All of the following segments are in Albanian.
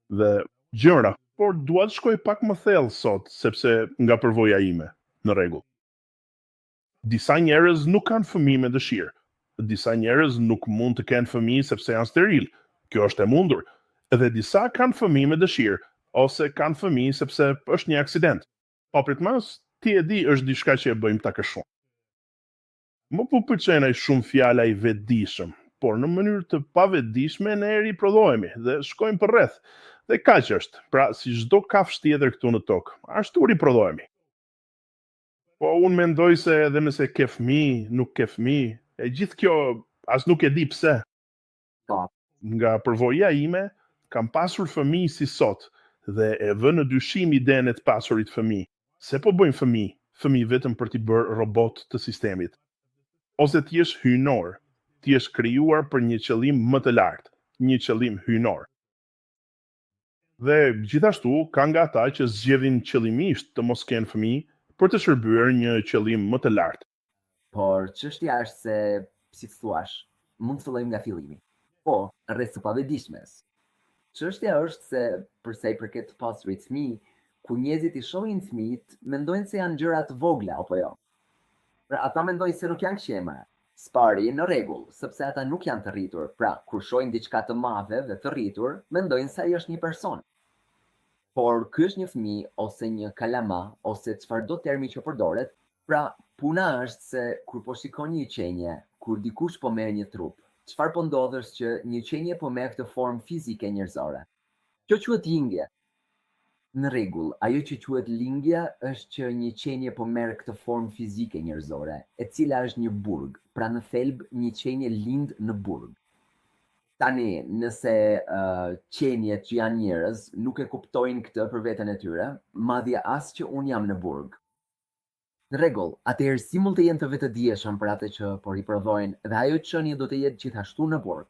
dhe gjëra, por dua të shkoj pak më thellë sot, sepse nga përvoja ime, në rregull. Disa njerëz nuk kanë fëmijë me dëshirë. Disa njerëz nuk mund të kenë fëmijë sepse janë steril. Kjo është e mundur. Edhe disa kanë fëmijë me dëshirë, ose kanë fëmijë sepse është një aksident. Papritmas, ti e di është diçka që e bëjmë takë shumë. Më po pëlqen ai shumë fjala i vetëdijshëm, por në mënyrë të pavetëdijshme ne riprodhohemi dhe shkojmë përreth. Dhe kaq është. Pra, si çdo kafshë tjetër këtu në tokë, ashtu riprodhohemi. Po unë mendoj se edhe nëse ke fëmijë, nuk ke fëmijë, e gjithë kjo as nuk e di pse. Po, Nga përvoja ime, kam pasur fëmijë si sot dhe e vë në dyshim idenë e të pasurit fëmijë. Se po bëjmë fëmijë vetëm për t'i bërë robot të sistemit. Ose ti jesh hyjnor, ti jesh krijuar për një qëllim më të lartë, një qëllim hyjnor. Dhe gjithashtu ka nga ata që zgjedhin qëllimisht të mos kenë fëmijë për të shërbyer një qëllim më të lartë. por çështja është se, si thuash, mund të fillojmë nga fillimi. Po, rreth së pavetëdijshmes. Çështja është se për sa i përket të pasurit fëmijë, kur njerëzit i shohin fëmijët, mendojnë se janë gjëra të vogla apo jo. Pra ata mendojnë se nuk janë qema. Spari në rregull, sepse ata nuk janë të rritur. Pra, kur shohin diçka të madhe dhe të rritur, mendojnë se ai është një person. Por ky është një fëmijë ose një kalama ose çfarëdo termi që përdoret. Pra, puna është se kur po shikon një qenje, kur dikush po merr një trup, çfarë po ndodh është që një qenje po merr këtë formë fizike njerëzore. Kjo quhet lindje. Në rregull, ajo që quhet lindja është që një qenje po merr këtë formë fizike njerëzore, e cila është një burg. Pra në thelb një qenje lind në burg. Tani, nëse qenjet që janë njerëz nuk e kuptojnë këtë për veten e tyre, madje as që unë jam në burg. Në rregull, atëherë si mund të jenë të vetëdijshëm për atë që po riprodhojnë dhe ajo qenie do të jetë gjithashtu në burg?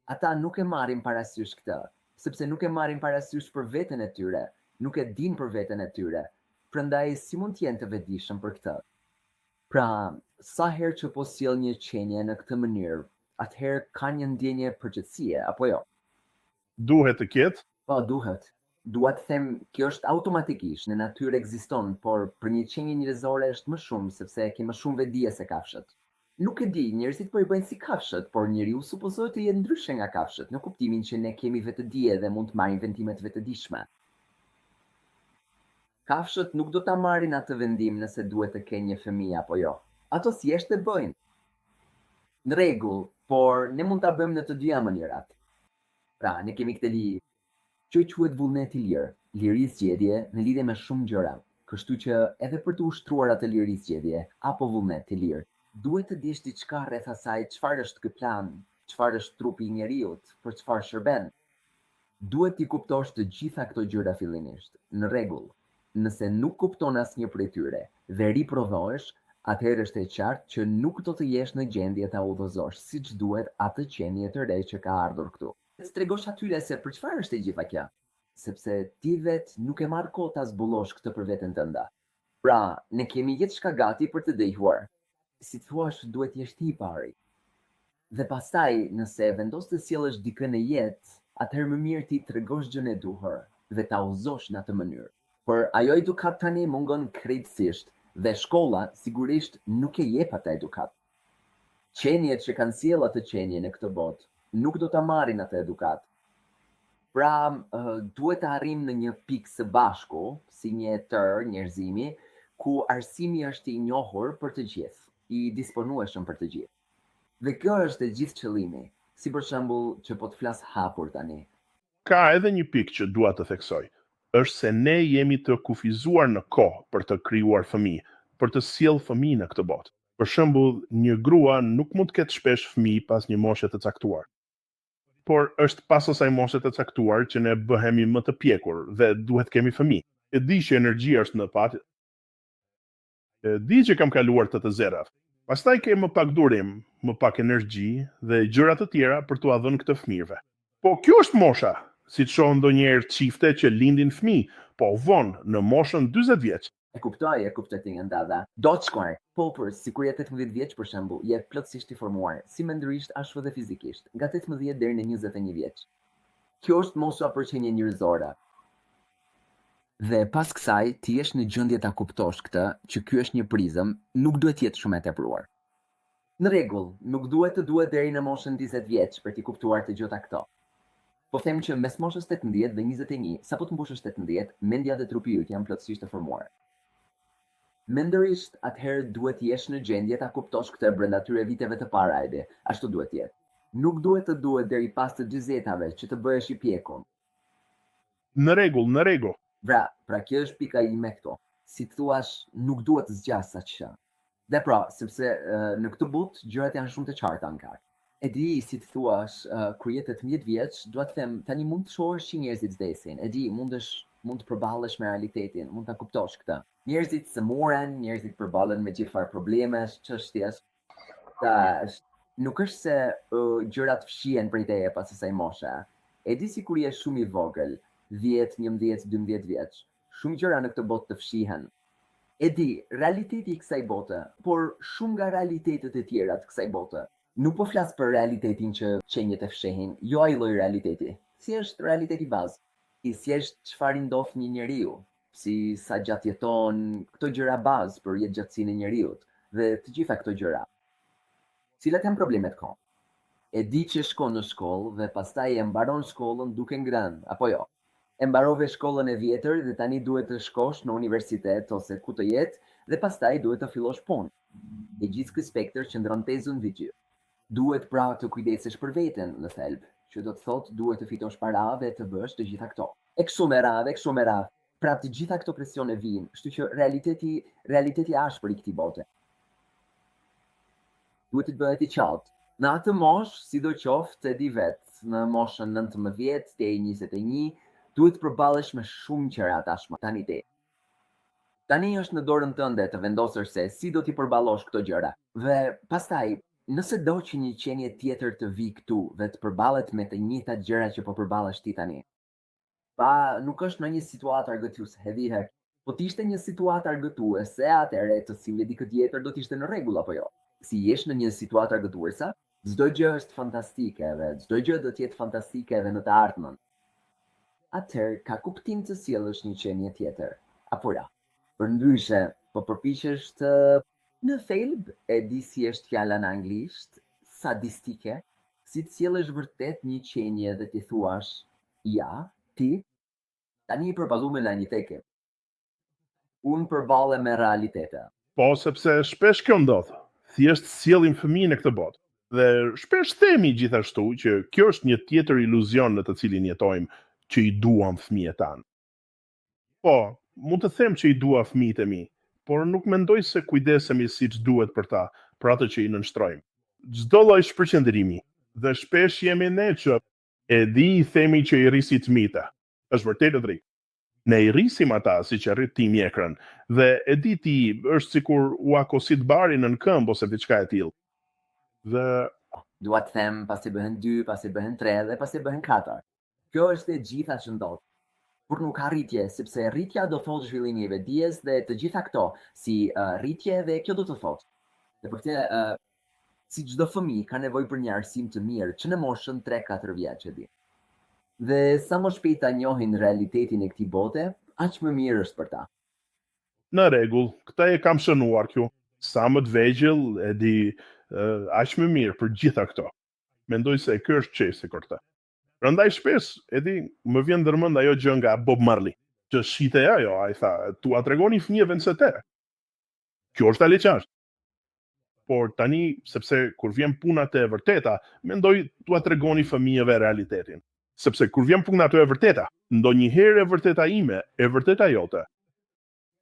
Ata nuk e marrin parasysh këtë, sepse nuk e marrin parasysh për veten e tyre, nuk e dinë për veten e tyre. Prandaj si mund të jenë të vetëdijshëm për këtë? Pra, sa herë që po sjell një qenje në këtë mënyrë, atëherë ka një ndjenje përgjithësie apo jo? Duhet të ketë, Po, duhet. Dua të them, kjo është automatikisht, në natyrë ekziston, por për një qenje njerëzore është më shumë, sepse ke më shumë vetdije se kafshët. Nuk e di, njerëzit po i bëjnë si kafshët, por njeriu supozohet të jetë ndryshe nga kafshët, në kuptimin që ne kemi vetëdije dhe mund të marrim vendime të vetëdijshme. Kafshët nuk do ta marrin atë vendim nëse duhet të kenë një fëmijë apo jo. Ato thjesht e bëjnë. Në rregull, por ne mund ta bëjmë në të dyja mënyrat. Pra, ne kemi këtë që quhet vullnet i lirë, liri zgjedhje në lidhje me shumë gjëra. Kështu që edhe për të ushtruar atë liri zgjedhje apo vullnet i lirë, duhet të dish diçka rreth asaj çfarë është ky plan, çfarë është trupi i njeriu, për çfarë shërben. Duhet t'i kuptosh të gjitha këto gjëra fillimisht. Në rregull, nëse nuk kupton asnjë prej tyre dhe riprodhohesh, atëherë është e qartë që nuk do të jesh në gjendje ta udhëzosh siç duhet atë qenie të re që ka ardhur këtu. Të tregosh atyre se për çfarë është e gjitha kjo, sepse ti vetë nuk e marr kohë ta zbulosh këtë për veten tënde. Pra, ne kemi gjithçka gati për të dëjuar. Si thua, duhet jesh ti i pari. Dhe pastaj, nëse vendos të sjellësh dikën në jetë, atëherë më mirë ti tregosh gjën e duhur dhe ta uzosh në atë mënyrë. Por ajo edukat tani mungon krejtësisht dhe shkolla sigurisht nuk e jep atë edukat. Qenjet që kanë sjell atë qenie në këtë botë nuk do ta marrin atë edukat. Pra, duhet të arrim në një pikë së bashku, si një tër njerëzimi, ku arsimi është i njohur për të gjithë, i disponueshëm për të gjithë. Dhe kjo është e gjithë qëllimi, si për shembull që po të flas hapur tani. ka edhe një pikë që dua të theksoj. Është se ne jemi të kufizuar në kohë për të krijuar fëmijë, për të sjellë fëmijë në këtë botë. Për shembull, një grua nuk mund të ketë shpesh fëmijë pas një moshe të caktuar. Por është pas asaj moshe të caktuar që ne bëhemi më të pjekur dhe duhet kemi fëmijë. E di që energjia është në patë. E di që kam kaluar të zerat. Pastaj ke më pak durim, më pak energji dhe gjëra të tjera për t'u dhënë këtë fëmijëve. Po kjo është mosha, si të shohën ndonjëherë çifte që lindin fëmijë, po vonë në moshën 40 vjeç. E kuptoj ti nga ndada. Do të shkoj. Po për sikur jetë 18 vjeç për shembull, jetë plotësisht i formuar, si mendërisht ashtu edhe fizikisht, nga 18 deri në 21 vjeç. Kjo është mosha për qenie njerëzore. Dhe pas kësaj, ti jesh në gjendje ta kuptosh këtë, që ky është një prizëm, nuk duhet jetë shumë e tepruar. Në rregull, nuk duhet të duhet deri në moshën 20 vjeç për t'i kuptuar të gjitha këto. Po them që mes moshës 18 dhe 21, sapo të mbushësh 18, mendja dhe trupi yt janë plotësisht të formuar. Mendërisht, atëherë duhet jesh në gjendje ta kuptosh këtë brenda atyre viteve të para ide, ashtu duhet jetë. Nuk duhet të duhet deri pas të 20-tave që të bëhesh i pjekur. Në rregull. Pra kjo është pika ime këto. Si të thuash, nuk duhet të zgjas aq. Dhe pra, sepse në këtë botë gjërat janë shumë të qarta ankar. E di, si të thuash, kur je 18 vjeç, dua të them, tani mund të shohësh që njerëzit vdesin. E di, mund të përballesh me realitetin, mund ta kuptosh këtë. Njerëzit sëmuren, njerëzit përballen me gjithfarë problemesh, çështjesh. Nuk është se gjërat fshihen prej teje pas asaj moshe. E di si kur je shumë i vogël, 10, 11, 12 vjeç. Shumë gjëra në këtë botë të fshihen. E di, realiteti i kësaj bote, por shumë nga realitetet e tjera të kësaj bote. Nuk po flas për realitetin që qenjet e fshehin, jo ai lloj realiteti. Si është realiteti bazë? Si është çfarë ndodh një njeriu, si sa gjatë jeton, këto gjëra bazë për jetëgjatësinë e njeriut dhe të gjitha këto gjëra. Cilat janë problemet ka? E di që shkon në shkollë dhe pastaj e mbaron shkollën duke ngrënë, apo jo? E mbarove shkollën e vjetër dhe tani duhet të shkosh në universitet ose ku të jetë dhe pastaj duhet të fillosh punë. E gjithë ky spektër qëndron pezun mbi ty. Duhet pra të kujdesesh për veten në thelb, që do të thotë duhet të fitosh para dhe të bësh të gjitha këto. E kështu me radhë. Pra të gjitha këto presione vijnë, kështu që realiteti ashpër i këtij bote. Duhet të bëhet i qartë. Në atë moshë, sidoqoftë e di vetë, në moshën 19 deri 21, duhet të përballesh me shumë gjëra tashmë tani te. Tani është në dorën tënde të vendosësh se si do t'i përballosh këto gjëra. Dhe pastaj, nëse do që një qenie tjetër të vi këtu dhe të përballet me të njëjtat gjëra që po përballesh ti tani. Nuk është në një situatë argëtuese hedhihe, po t'ishte një situatë argëtuese, atëherë të silje dikë tjetër do t'ishte në rregull apo jo. Si jesh në një situatë argëtuese, çdo gjë është fantastike dhe çdo gjë do të jetë fantastike edhe në të ardhmen. Atëherë ka kuptim të sjellësh një qenie tjetër, apo ja? Përndryshe, po përpiqesh të në thelb e di si është fjala në anglisht, sadistike, si të sjellësh vërtet një qenie dhe ti thuash, ja, ti, tani i përballuar me një teke. Unë përballem me realitete. Po, sepse shpesh kjo ndodh. Thjesht sjellim fëmijën e këtë botë. Dhe shpesh themi gjithashtu që kjo është një tjetër iluzion në të cilin jetojmë, që i duam fëmijët tanë. Po, mund të them që i dua fëmijët e mi, por nuk mendoj se kujdesemi siç duhet për ta, për atë që i nënshtrojmë. Çdo lloj shpërqendrimi, dhe shpesh jemi ne që e di i themi që i rrisit fëmijët. Është vërtet e drejtë. Ne i rrisim ata si që rrit ti mjekrën, dhe e di ti është sikur u akosit bari në këmbë ose diçka e tillë. Dhe dua të them, pasi bëhen 2, pasi bëhen 3 dhe pasi bëhen 4. Kjo është e gjitha që ndodh. Por nuk ka rritje, sepse rritja do thotë zhvillim i vetdijes dhe të gjitha këto, si rritje dhe kjo do të thotë. Dhe për këtë, si çdo fëmijë ka nevojë për një arsim të mirë, që në moshën 3-4 vjeç e di. Dhe sa më shpejt ta njohin realitetin e këtij bote, aq më mirë është për ta. Në rregull, këtë e kam shënuar kjo. Sa më të vegjël e di aq më mirë për gjitha këto. Mendoj se ky është çesi kur këtë. Prandaj shpesh, e di, më vjen ndërmend ajo gjë nga Bob Marley, që shite ajo, ai tha, tua tregoni fëmijëve nëse te. Kjo është aleqasht. Por tani, sepse kur vjen puna te e vërteta, mendoj tua tregoni fëmijëve realitetin. Sepse kur vjen puna te e vërteta, ndonjëherë e vërteta ime, e vërteta jote.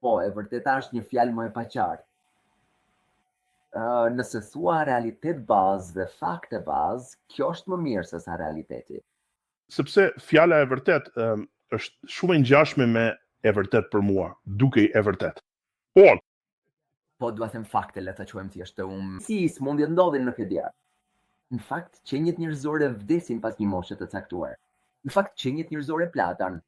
Po, e vërteta është një fjalë më e paqartë. Nëse thua realitet bazë dhe fakte bazë, kjo është më mirë se sa realiteti. Sepse fjala e vërtet është shumë e ngjashme me e vërtet për mua, duke e vërtet. Po dua them fakte, le ta quajmë thjesht si smundjet ndodhin në këtë ditë. Në fakt, qenjet njerëzore vdesin pas një moshe të caktuar. Në fakt, qenjet njerëzore platan.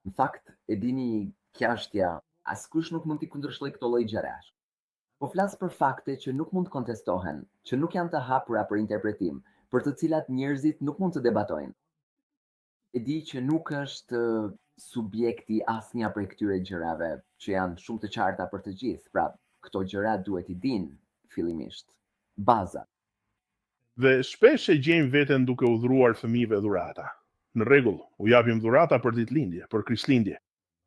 Në fakt, e dini kjashtja, askush nuk mund t'i kundërshtojë këto lloj gjërash. Po flas për fakte që nuk mund të kontestohen, që nuk janë të hapura për interpretim, për të cilat njerëzit nuk mund të debatojnë. E di që nuk është subjekti asnjëa prej këtyre gjërave që janë shumë të qarta për të gjithë. Pra, këto gjëra duhet i dinë fillimisht. Baza. Dhe shpesh e gjejmë veten duke u dhuruar fëmijëve dhurata. Në rregull, u japim dhurata për ditëlindje, për Krishtlindje.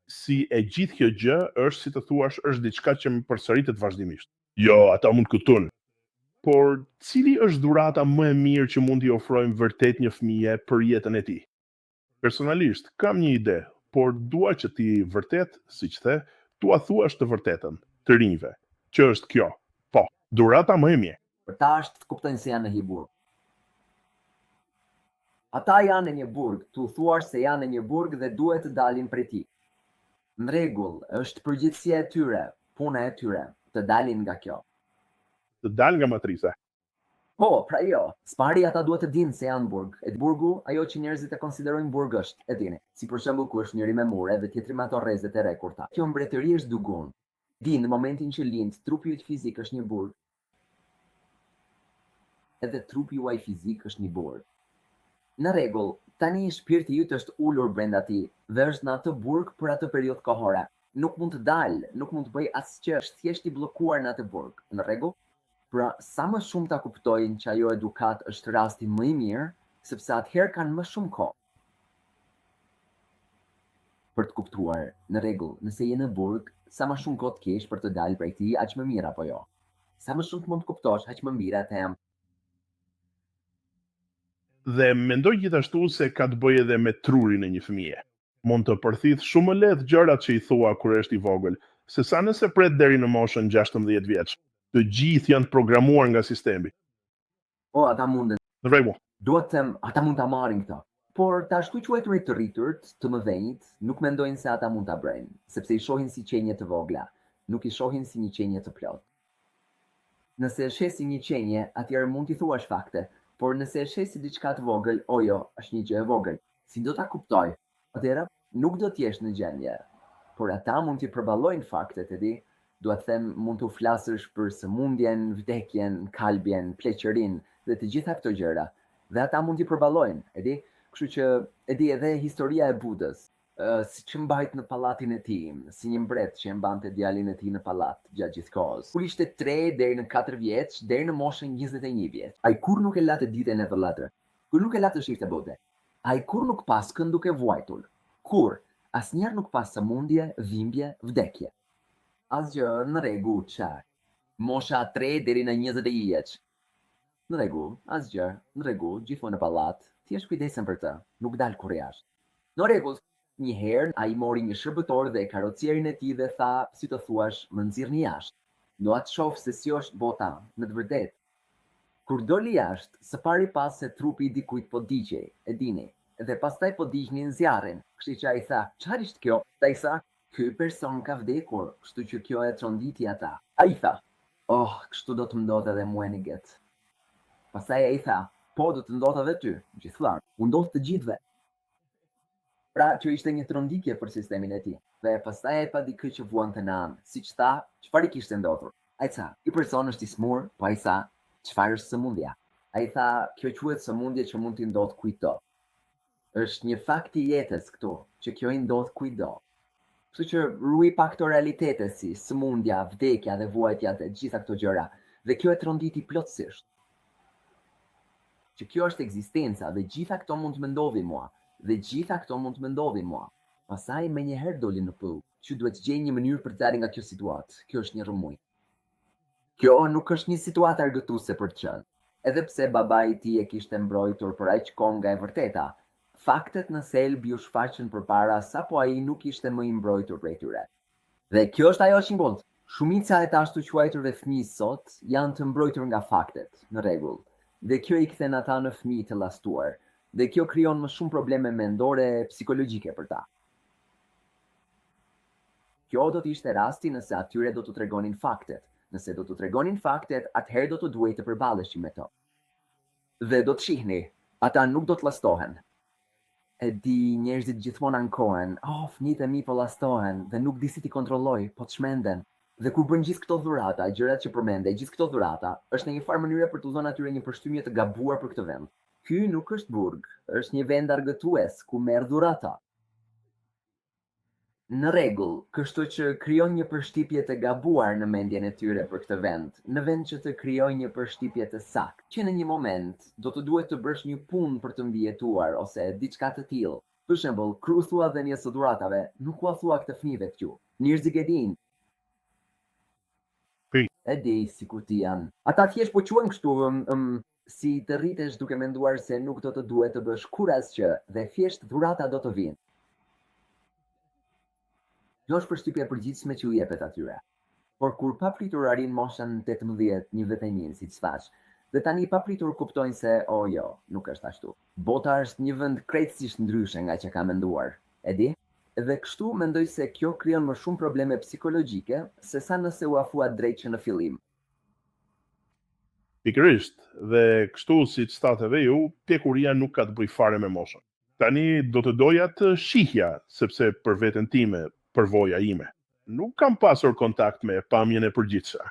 Si e gjithë kjo gjë është, si të thuash, është diçka që më përsëritet vazhdimisht. Jo, ata mund këtun. Por cili është dhurata më e mirë që mund t'i ofrojmë vërtet një fëmije për jetën e tij? Personalisht, kam një ide, por dua që ti vërtet, siç the, tua thuash të vërtetën, të rinjve, që është kjo. Po, dhurata më e mirë. Për ta është të kuptojnë se janë në një burg. Ata janë në një burg, tu thuash se janë në një burg dhe duhet të dalin prej tij. Në rregull, është përgjegjësia e tyre, puna e tyre, të dalin nga kjo. Të dalë nga matrica. Po, pra jo, spari ata duhet të dinë se janë burg. E burgu, ajo që njerëzit e konsiderojnë burg është, e dini. Si për shembull ku është njëri me mure dhe tjetri me ato rrezet e rekurta. Kjo mbretëri është dugun. Di, në momentin që lind, trupi yt fizik është një burg. Edhe trupi juaj fizik është një burg. Në rregull, tani shpirti yt është ulur brenda tij dhe është në atë burg për atë periudhë kohore. Nuk mund të dalë, nuk mund të bëj asgjë, është thjesht i bllokuar në atë burg. Në rregull? Pra, sa më shumë ta kuptojnë që ajo edukat është rasti më i mirë, sepse atëherë kanë më shumë kohë për të kuptuar. Në rregull, nëse je në burg, sa më shumë kohë të kesh për të dalë prej tij, aq më mirë apo jo? Sa më shumë të mund të kuptosh, aq më mirë them. Dhe mendoj gjithashtu se ka të bëjë edhe me trurin e një fëmije. Mund të përthith shumë më lehtë gjërat që i thua kur është i vogël, sesa nëse pret deri në moshën 16 vjeç. Të gjithë janë programuar nga sistemi. O, ata mundën. Në rregull. Duhet të them, ata mund ta marrin këtë. Por ta ashtu quajturit të rriturt, të mëdhenjt, nuk mendojnë se ata mund ta bëjnë, sepse i shohin si qenje të vogla, nuk i shohin si një qenje të plot. Nëse e sheh si një qenje, atëherë mund t'i thuash fakte, por nëse e sheh si diçka të vogël, o jo, është një gjë e vogël. Si do ta kuptoj? Atëherë nuk do të jesh në gjendje. Por ata mund t'i përballojnë faktet, e di? Duhet të them, mund të flasësh për sëmundjen, vdekjen, kalbjen, pleqërinë dhe të gjitha këto gjëra. Dhe ata mund t'i përballojnë, e di? Kështu që e di edhe historia e Budës, si që mbajt në pallatin e tij, si një mbret që e mbante djalin e tij në pallat gjatë gjithë kohës. Kur ishte 3 deri në 4 vjeç, deri në moshën 21 vjeç. Ai kur nuk e latë ditën e vëllatër. Kur nuk e latë shifte bote. Ai kur nuk pas kënd duke vuajtur. Kur asnjëherë nuk pas sëmundje, dhimbje, vdekje. Asgjë, në rregull, çaj. Mosha 3 deri në 20 vjeç. Në rregull, asgjë, në rregull, gjithmonë në pallat. Thjesht kujdesen për të, nuk dal kur jashtë. Në rregull, një herë ai mori një shërbëtor dhe karrocierin e tij dhe tha, si të thuash, më nxirrni jashtë. Dua të shoh se si është bota, në të vërtetë. Kur doli jashtë, së pari pas se trupi i dikujt po digjej, e dini, dhe pastaj po digjnin zjarrin. Kështu që ai tha, çfarë është kjo? Ai tha, ky person ka vdekur, kështu që kjo e tronditi ata. Ai tha, oh, kështu do të ndodhte edhe mua në get. Pastaj ai tha, po do të ndodhte edhe ty, gjithllar. U ndodh të gjithëve. Pra, që ishte një tronditje për sistemin e tij. Dhe pastaj ai pa dikë që vuante në anë. Siç tha, çfarë kishte ndodhur? Ai tha, "Ky person është i smur", po ai tha, "Çfarë është sëmundja?" Ai tha, "Kjo quhet sëmundje që mund t'i ndodh kujtdo. Është një fakt i jetës këtu, që kjo i ndodh kujtdo." Kështu që ruaj pak këto realitete si sëmundja, vdekja dhe vuajtja dhe gjitha këto gjëra. Dhe kjo e tronditi plotësisht. Që kjo është ekzistenca dhe gjitha këto mund të më ndodhin mua. Dhe gjitha këto mund të më ndodhin mua. Pastaj me njëherë doli në pyll, që duhet gjej një mënyrë për të dalë nga kjo situatë. Kjo është një rrëmuj. Kjo nuk është një situatë argëtuese për të qenë. Edhe pse babai i tij e kishte mbrojtur për aq kohë nga e vërteta, faktet në thelb u shfaqën përpara sapo ai nuk ishte më i mbrojtur prej tyre. Dhe kjo është ajo që ndodh. Shumica e të ashtu quajturve fëmijë sot janë të mbrojtur nga faktet, në rregull. Dhe kjo i kthen ata në fëmijë të llastuar. Dhe kjo krijon më shumë probleme mendore e psikologjike për ta. Kjo do të ishte rasti nëse atyre do të tregonin faktet. Nëse do të tregonin faktet, atëherë do të duhej të përballeshim me to. Dhe do të shihni, ata nuk do të llastohen. E di, njerëzit gjithmonë ankohen, oh, fëmijët e mi po llastohen dhe nuk di si t'i kontrolloj, po të shmenden. Dhe kur bën gjithë këto dhurata, gjërat që përmende, gjithë këto dhurata, është në një farë mënyrë për t'u dhënë atyre një përshtypje të gabuar për këtë vend. Ky nuk është burg, është një vend argëtues ku merr dhurata. Në rregull, kështu që krijon një përshtypje të gabuar në mendjen e tyre për këtë vend, në vend që të krijojë një përshtypje të saktë, që në një moment do të duhet të bësh një punë për të mbijetuar ose diçka të tillë. Për shembull, kur u thua dhënies së dhuratave, nuk u thua këtë fëmijëve këtu. Njerëzit e dinë. E di si ku ti janë. Ata thjesht po quhen kështu, si të rritesh duke menduar se nuk do të duhet të bësh kur asgjë dhe thjesht dhurata do të vinë. Kjo është përshtypja e përgjithshme që u jepet atyre. Por kur papritur arrin moshën 18, 21, siç thash, dhe tani papritur kuptojnë se, o jo, nuk është ashtu. Bota është një vend krejtësisht ndryshe nga që ka menduar, e di? Dhe kështu mendoj se kjo krijon më shumë probleme psikologjike se sa nëse u afua drejt që në fillim. Pikërisht, dhe kështu siç thatë edhe ju, pjekuria nuk ka të bëjë fare me moshën. Tani do të doja të shihja, sepse për veten time, përvoja ime. Nuk kam pasur kontakt me pamjen e përgjithshme.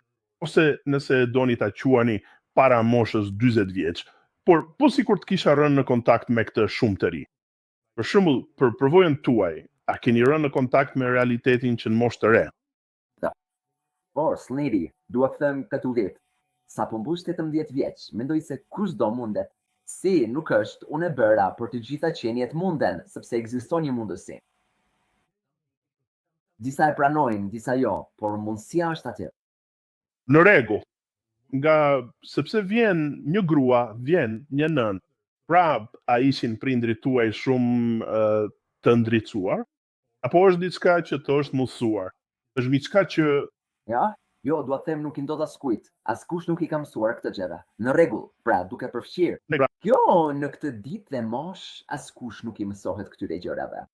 Ose nëse doni ta quani para moshës 40 vjeç, por po sikur të kisha rënë në kontakt me këtë shumë të ri. Për shembull, për përvojën tuaj, a keni rënë në kontakt me realitetin që në moshë të re? Por, Sliri, dua të them këtu vit. Sa po mbush 18 vjeç, mendoj se kushdo mundet. Si, nuk është, unë e bëra, për të gjitha qenjet munden, sepse ekziston një mundësi. Disa e pranojnë, disa jo, por mundësia është aty. Në rregull. Nga sepse vjen një grua, vjen një nën. Pra, a ishin prindrit tuaj shumë të ndricuar? Apo është diçka që të është mësuar? Është diçka që Ja? Jo, dua të them nuk i ndodh askujt. Askush nuk i ka mësuar këtë gjëra. Në rregull, pra duke përfshirë. Kjo në këtë ditë dhe mosh, askush nuk i mësohet këtyre gjërave.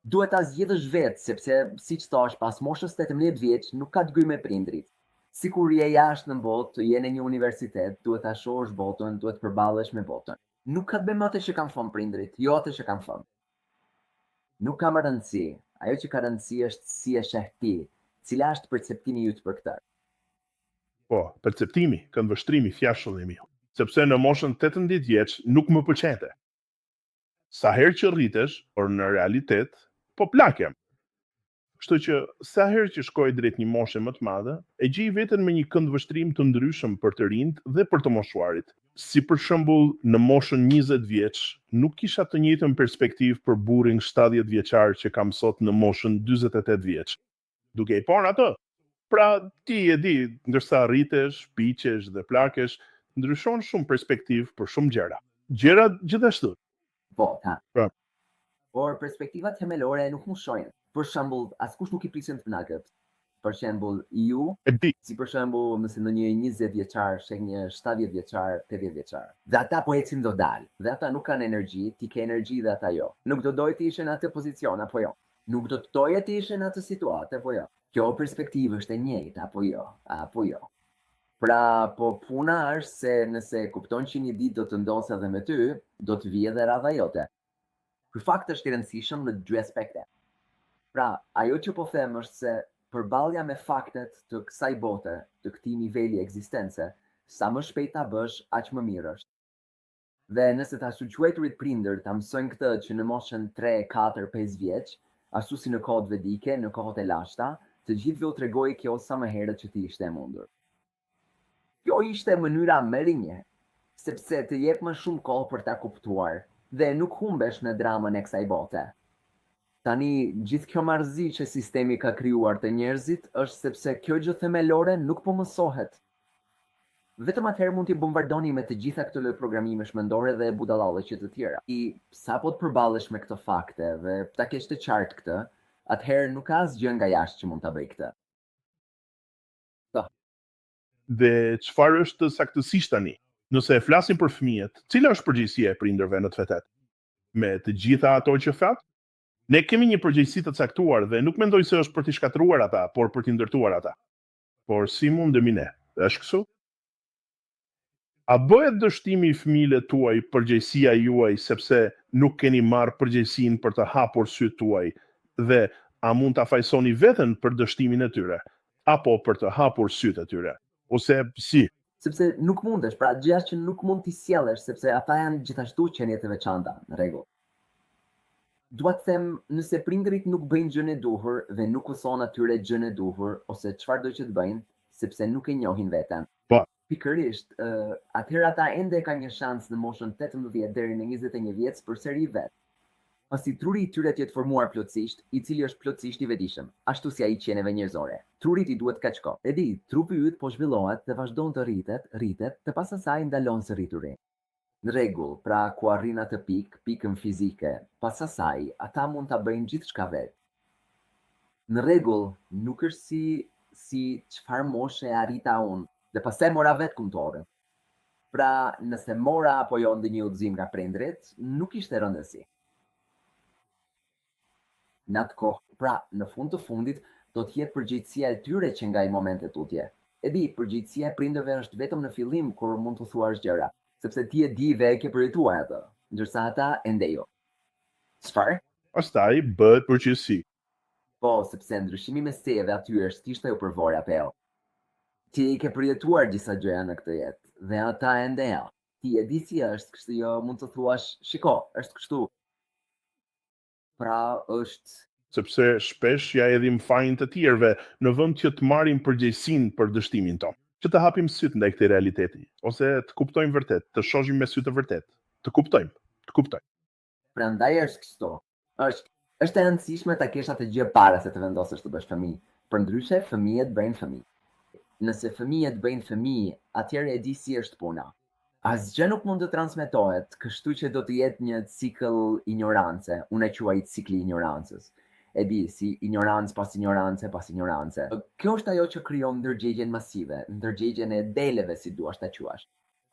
Duhet ta zgjedhësh vetë, sepse siç thash, pas moshës 18 vjeç nuk ka të gjy me prindrit. Sikur je jashtë në botë, je në një universitet, duhet ta shohësh botën, duhet të përballesh me botën. Nuk ka të bëjë me atë që kanë thënë prindrit, jo atë që kanë thënë. Nuk ka më rëndësi. Ajo që ka rëndësi është si e sheh ti, cila është perceptimi yt për këtë. Po, perceptimi, këndvështrimi, fjashulli mi. Sepse në moshën 18 vjeç nuk më pëlqente. Sa herë që rritesh, por në realitet, po plakem. Kështu që sa herë që shkoj drejt një moshe më të madhe, e gjej veten me një këndvështrim të ndryshëm për të rinjt dhe për të moshuarit. Si për shembull, në moshën 20 vjeç, nuk kisha të njëjtën perspektivë për burrin 70 vjeçar që kam sot në moshën 48 vjeç. Duke i parë atë, pra ti e di, ndërsa rritesh, piqesh dhe plakesh, ndryshon shumë perspektivë për shumë gjëra. Gjëra gjithashtu. Po, ta. Pra. Por perspektivat themelore nuk mushojnë. Për shembull, askush nuk i prisin të knaqet. Për shembull, ju, si për shembull, nëse në një 20 vjeçar sheh një 70 vjeçar, 80 vjeçar. Dhe ata po ecin do dal. Dhe ata nuk kanë energji, ti ke energji dhe ata jo. Nuk do dojë të ishin në atë pozicion apo jo. Nuk do të doje të ishin në atë situatë apo jo. Kjo perspektivë është e njëjtë apo jo. Pra, po puna është se nëse kupton që një ditë do të ndodhë edhe me ty, do të vijë edhe radha jote. Ky fakt është i rëndësishëm në dy aspekte. Pra, ajo që po them është se përballja me faktet të kësaj bote, të këtij niveli ekzistence, sa më shpejt ta bësh, aq më mirë është. Dhe nëse ta quajturit prindër ta mësojnë këtë që në moshën 3, 4, 5 vjeç, ashtu si në kohët vedike, në kohët e lashta, të gjithëve u tregoj kjo sa më herët që ti ishte e mundur. Kjo ishte mënyra më e rinje, sepse të jep më shumë kohë për ta kuptuar dhe nuk humbesh në dramën e kësaj bote. Tani, gjithë kjo marrëzi që sistemi ka krijuar të njerëzit është sepse kjo gjë themelore nuk po mësohet. Vetëm atëherë mund t'i bombardoni me të gjitha këto lloj programimesh mendore dhe budallave që të tjera. Sa po të përballesh me këto fakte dhe ta kesh të qartë këtë, atëherë nuk ka asgjë nga jashtë që mund ta bëj këtë. Dhe çfarë është saktësisht tani? Nëse e flasim për fëmijët, cila është përgjegjësia e prindërve në të vërtetë? Me të gjitha ato që fat? Ne kemi një përgjegjësi të caktuar dhe nuk mendoj se është për t'i shkatëruar ata, por për t'i ndërtuar ata. Por si mundemi ne? Është kështu? A bëhet dështimi i fëmijëve tuaj përgjegjësia juaj sepse nuk keni marrë përgjegjësinë për të hapur sytë tuaj dhe a mund ta fajsoni veten për dështimin e tyre apo për të hapur sytë e tyre? Ose si? Sepse nuk mundesh, pra gjëja që nuk mund t'i sjellësh, sepse ata janë gjithashtu qenie të veçanta, në rregull. Dua të them, nëse prindrit nuk bëjnë gjën e duhur dhe nuk mëson atyre gjën e duhur ose çfarëdo që të bëjnë, sepse nuk e njohin veten. Po, Pikërisht, atëherë ata ende kanë një shans në moshën 18 deri në 21 vjeç përsëri vet. Pasi truri i tyre të jetë formuar plotësisht, i cili është plotësisht i vetëdijshëm, ashtu si ai qenieve njerëzore. Trurit i duhet kaq kohë. E di, trupi yt po zhvillohet dhe vazhdon të rritet, dhe pas asaj ndalon së rrituri. Në rregull, pra ku arrin atë pikën fizike, pas asaj ata mund ta bëjnë gjithçka vetë. Në rregull, nuk është si çfarë moshe e arrita unë, dhe pastaj mora vetë kumtore. Pra, nëse mora apo jo ndonjë udhëzim nga prindrit, nuk ishte rëndësi. Në atë kohë, pra, në fund të fundit, do të jetë përgjegjësia e tyre që ngaj momentet tutje. E di, përgjegjësia e prindërve është vetëm në fillim kur mund të thuash gjëra, sepse ti e di dhe e ke përjetuar atë, ndërsa ata ende jo. Çfarë? pastaj bëhet përgjithësi. Po, sepse ndryshimi mes teje dhe atyre është ishte u përvora apo jo. Ti i ke përjetuar disa gjëra në këtë jetë, dhe ata ende jo. Ti e di si është, kështu jo mund të thuash, shiko, është kështu. Pra, është Sepse shpesh ja edhim fajin të tjerëve në vend që të marrim përgjegjësinë për dështimin tonë. Që të hapim sytë ndaj këtij realiteti, ose të kuptojmë vërtet, të shohim me sy të vërtet, të kuptojmë. Prandaj është kështu. Është e rëndësishme ta kesh atë gjë para se të vendosësh të bësh fëmijë. Përndryshe, fëmijët bëjnë fëmijë. Nëse fëmijët bëjnë fëmijë, atëherë e di si është puna. Asgjë nuk mund të transmetohet, kështu që do të jetë një cikël ignorance, unë e quaj cikli i ignorancës. E di, si ignorancë pas ignorance pas ignorance. Kjo është ajo që krijon ndërgjegjen masive, ndërgjegjen e deleve, si duash ta quash.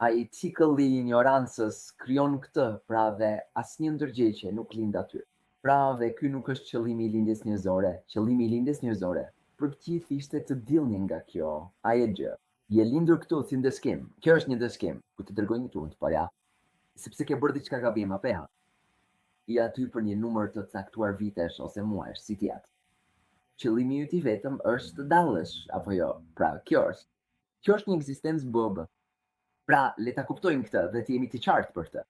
Ai cikëll i ignorancës krijon këtë, pra dhe asnjë ndërgjegje nuk lind aty. Pra dhe ky nuk është qëllimi i lindjes njerëzore. Qëllimi i lindjes njerëzore për të gjithë ishte të dilnin nga kjo, ai e gjë. Je lindur këtu si ndëskim. Kjo është një ndëskim, ku të dërgoj një turp, po ja. Sepse ke bërë diçka gabim apo ja. I aty për një numër të caktuar vitesh ose muajsh, si tjetë. Qëllimi yt i vetëm është të dallesh, apo jo. Pra, kjo është një ekzistencë bëbë. Pra, le ta kuptojmë këtë dhe të jemi të qartë për këtë.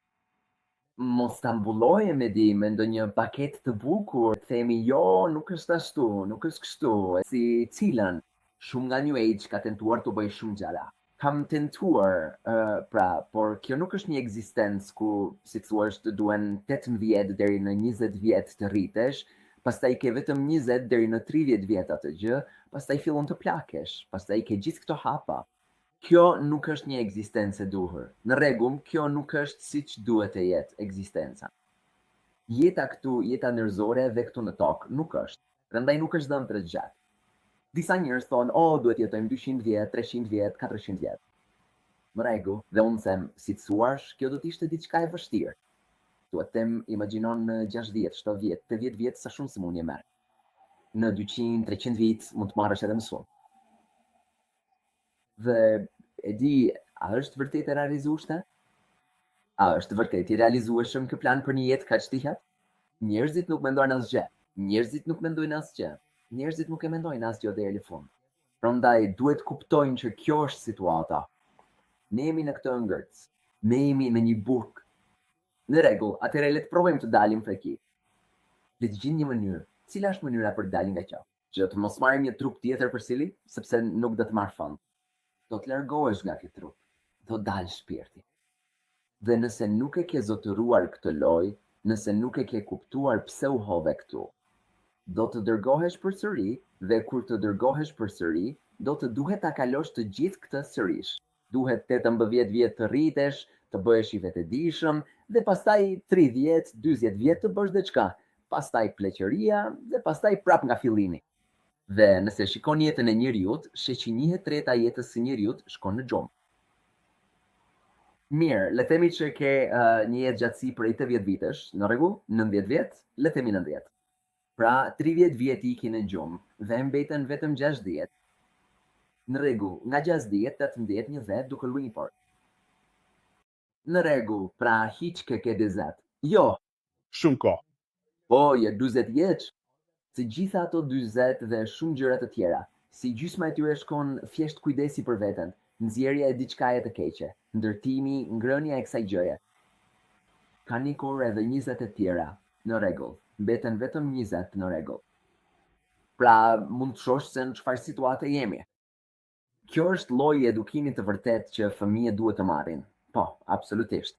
Mos ta mbulloje me ndonjë paketë të bukur, themi jo, nuk është ashtu, nuk është kështu, si cilën shumë nga New Age ka tentuar të bëj shumë gjëra. Kam tentuar, por kjo nuk është një ekzistencë ku, si thua, të duhen 18 deri në 20 vjet të rritesh, pastaj ke vetëm 20 deri në 30 vjet atë gjë, pastaj fillon të plakesh, pastaj ke gjithë këto hapa. Kjo nuk është një ekzistencë e duhur. Në rregull, kjo nuk është siç duhet të jetë ekzistenca. Jeta këtu, jeta njerëzore dhe këtu në tokë nuk është. Prandaj nuk është dhënë për gjatë. Disa njerëz thonë, duhet jetojmë 200 vjet, 300 vjet, 400 vjet. Në rregull, dhe unë them, si të thuash, kjo do të ishte diçka e vështirë. Duhet them, imagjinon në 60, 70, 80 vjet sa shumë se mund je merr. Në 200, 300 vit mund të marrësh edhe mësues. Dhe e di, a është vërtet e realizueshme? A është vërtet i realizueshëm ky plan për një jetë kaq të gjatë? Njerëzit nuk mendojnë asgjë. Njerëzit nuk mendojnë asgjë. Njerëzit nuk e mendojnë asgjë deri në fund. Prandaj duhet kuptojnë që kjo është situata. Ne jemi në këtë ëngërc. Ne jemi me një burg. Në rregull, atëherë le të provojmë të dalim prej këtij. Le të gjejmë një mënyrë. Cila është mënyra për të dalë nga kjo? Që të mos marrim një trup tjetër përsëri, sepse nuk do të marr fund. Do të largohesh nga ky trup. Do dalë shpirti. Dhe nëse nuk e ke zotëruar këtë lojë, nëse nuk e ke kuptuar pse u hove këtu, do të dërgohesh përsëri dhe kur të dërgohesh përsëri, do të duhet ta kalosh të gjithë këtë sërish. Duhet 18 vjet të rritesh, të bëhesh i vetëdijshëm dhe pastaj 30, 40 vjet të bësh diçka, pastaj pleqëria dhe pastaj prap nga fillimi. Dhe nëse shikon jetën e njeriut, sheh që 1/3 jetës së njeriut shkon në xhom. Mirë, le themi që ke një jetë gjatësi për 80 vitesh, në rregull, 90 vjet, le themi 90. Pra, 30 vjet i ke në gjumë dhe mbeten vetëm 60. Në rregull, nga 60, 18, 20 duke luajtur një por. Në rregull, pra hiç ke 40. Jo. Shumë kohë. Po, je 40 vjeç. Se gjitha ato 40 dhe shumë gjëra të tjera, si gjysma e tyre shkon thjesht kujdesi për veten, nxjerrja e diçkaje të keqe, ndërtimi, ngrënia e kësaj gjëje. Ka nikur edhe 20 e tjera, në rregull, mbeten vetëm 20 në rregull. Pra, mund të shohësh se në çfarë situate jemi. Kjo është lloji i edukimit të vërtet që fëmijët duhet të marrin. Po, absolutisht.